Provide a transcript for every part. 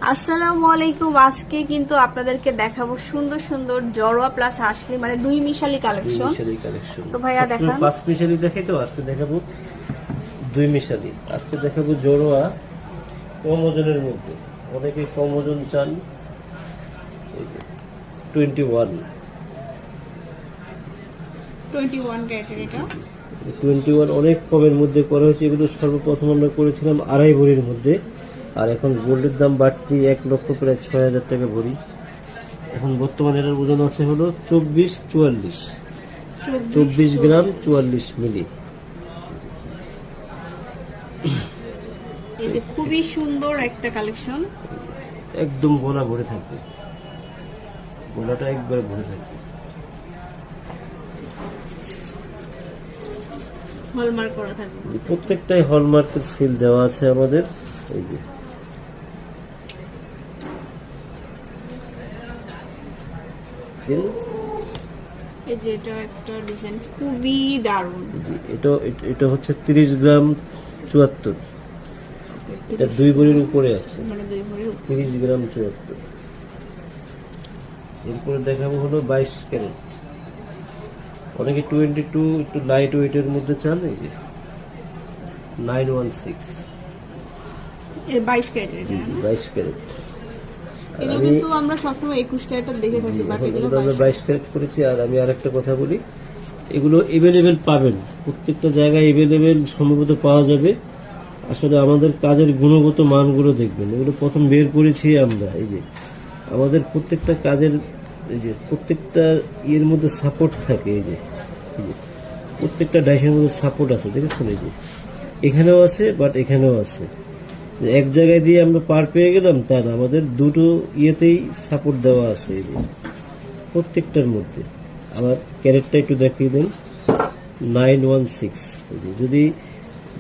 আসসালামু আলাইকুম। আজকে কিন্তু আপনাদেরকে দেখাবো সুন্দর সুন্দর জড়োয়া প্লাস আসলে মানে দুই মিশালি কালেকশন। তো ভাইয়া দেখান। পাঁচ মিশালি দেখাই তো, আজকে দেখাবো দুই মিশালি। আজকে দেখাবো জড়োয়া কম ওজনের মধ্যে, অনেকে কম ওজন চান। 21 ক্যারেটের এটা 21 অনেক কমের মধ্যে করা হয়েছে। এগুলো সর্বপ্রথম আমরা করেছিলাম 2.5 ভরির মধ্যে, আর এখন গোল্ডের দাম বাড়তি 1 লক্ষ প্রায় 6,000 টাকা ভরি। এখন বর্তমানে এটার ওজন আছে হলো 24 গ্রাম 44 মিলি। এই যে খুবই সুন্দর একটা কালেকশন, একদম গলা ভরে থাকবে, গলাটা একবারে ভরে থাকবে। হলমার্ক করা থাকবে, প্রত্যেকটাই হলমার্কের সিল দেওয়া আছে আমাদের। এই যে এটা একটা ডিজাইন খুবই দারুণ। এটা হচ্ছে 30 গ্রাম 74, এটা 2 ভরির উপরে আছে, মানে 2 ভরির 30 গ্রাম 74। এরপরে দেখাবো হলো 22 ক্যারেট। অনেকে 22 একটু লাইট ওয়েটের মধ্যে চান। এই যে 916 22 ক্যারেটের, 22 ক্যারেট। এগুলো কিন্তু আমরা সবসময় 21 ক্যারেটের দেখে থাকি, বাট এগুলো 22 ক্যারেট করেছি। আর আমি আরেকটা কথা বলি, এগুলো এভেলেবেল পাবেন, প্রত্যেকটা জায়গায় এভেলেবেল সম্ভবত পাওয়া যাবে। আসলে আমাদের কাজের গুণগত মানগুলো দেখবেন, এগুলো প্রথম বের করেছি আমরা। এই যে আমাদের প্রত্যেকটা কাজের, এই যে প্রত্যেকটা ইয়ের মধ্যে সাপোর্ট থাকে। এই যে প্রত্যেকটা ডাইসের মধ্যে সাপোর্ট আছে, দেখেছেন? এই যে এখানেও আছে, বাট এখানেও আছে। এক জায়গায় দিয়ে আমরা পার পেয়ে গেলাম তা না, আমাদের দুটো ইয়েতেই সাপোর্ট দেওয়া আছে। এই যে প্রত্যেকটার মধ্যে। আবার ক্যারেটটা একটু দেখিয়ে দেন, 916। এই যে যদি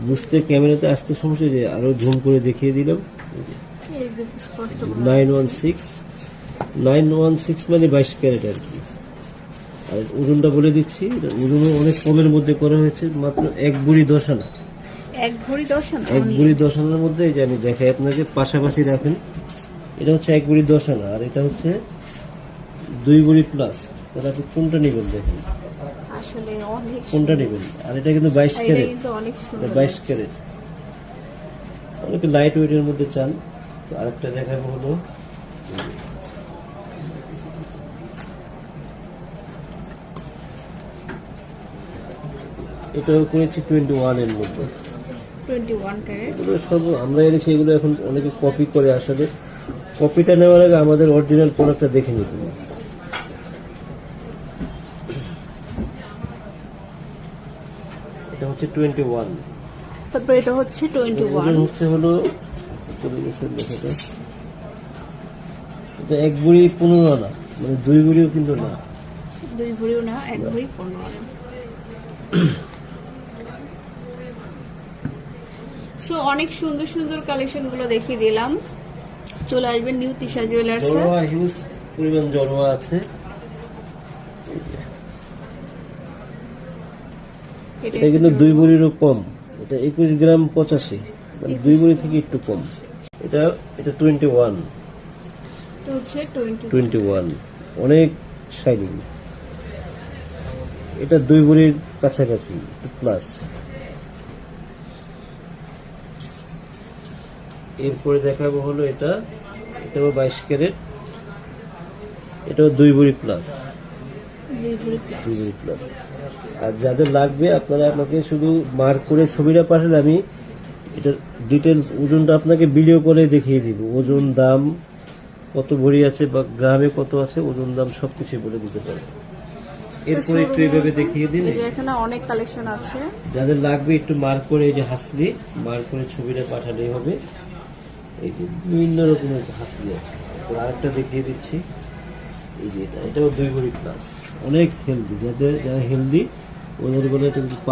বুঝতে ক্যামেরাতে আসতে সমস্যা, যে আরো ঝুম করে দেখিয়ে দিলাম। 916 মানে 22 ক্যারেট আর কি। আর ওজনটা বলে দিচ্ছি, ওজনও অনেক কমের মধ্যে করা হয়েছে, মাত্র 1 ভরি 10 আনা। 1 ভরি 10 আনা, 1 ভরি 10 আনার মধ্যে। এই যে আমি দেখাই আপনাকে, পাশাপাশি রাখেন। এটা হচ্ছে 1 ভরি 10 আনা, আর এটা হচ্ছে 2 ভরি প্লাস। তাহলে আপনি কোনটা নেবেন দেখেন, আসলে অনেক কোনটা নেবেন? আর এটা কিন্তু 22 ক্যারেট, কিন্তু অনেক সুন্দর। 22 ক্যারেট। অনেকে লাইট ওয়েটের মধ্যে চান। তো আরেকটা দেখাবো হলো, এটাও করেছি 21 এর মধ্যে। 21 ক্যারেট। এগুলো সব আমরা এনেছি, এগুলো এখন অনেকে কপি করে। আসলে কপিটা নেওয়ার আগে আমাদের অরিজিনাল প্রোডাক্টটা দেখে নিতে হবে। এটা হচ্ছে 21। তারপর এটা হচ্ছে 21, ওজন হচ্ছে হলো, চলে গেছে লেখাটা, এটা 1 ভরি 15 আনা, মানে 2 ভরিও কিন্তু না। 2 ভরিও না, 1 ভরি 15 আনা। সো অনেক সুন্দর সুন্দর কালেকশন গুলো দেখিয়ে দিলাম। চলে আসবেন নিউ তিশা জুয়েলার্স। জড়োয়া হিউজ পরিমাণ জড়োয়া আছে। এটা কিন্তু 2 ভরিরও কম, এটা 21 গ্রাম 85, মানে 2 ভরি থেকে একটু কম। এটা 21, এটা হচ্ছে 21, অনেক শাইনিং। এটা 2 ভরির কাছাকাছি প্লাস। এরপরে দেখাবো হলো এটাও 22 ক্যারেট, এটাও 2 ভরি প্লাস। 2 ভরি প্লাস। আর যাদের লাগবে আপনারা আমাকে শুধু মার্ক করে ছবিটা পাঠালে আমি এটার ডিটেলস ওজনটা আপনাকে ভিডিও করে দেখিয়ে দিব। ওজন, দাম, কত ভরি আছে বা গ্রামে কত আছে, ওজন, দাম সবকিছু বলে দিতে পারবো। এরপরে একটু এইভাবে দেখিয়ে দিন। এখানে অনেক কালেকশন আছে, যাদের যাদের লাগবে একটু মার্ক করে, এই যে হাসলি মার্ক করে ছবিটা পাঠালেই হবে। এই যে বিভিন্ন রকমের হাসলি আছে। আরেকটা দেখিয়ে দিচ্ছি, এই যে এটাও 2 ভরি প্লাস, অনেক হেলদি। যারা হেলদি ওদের বলে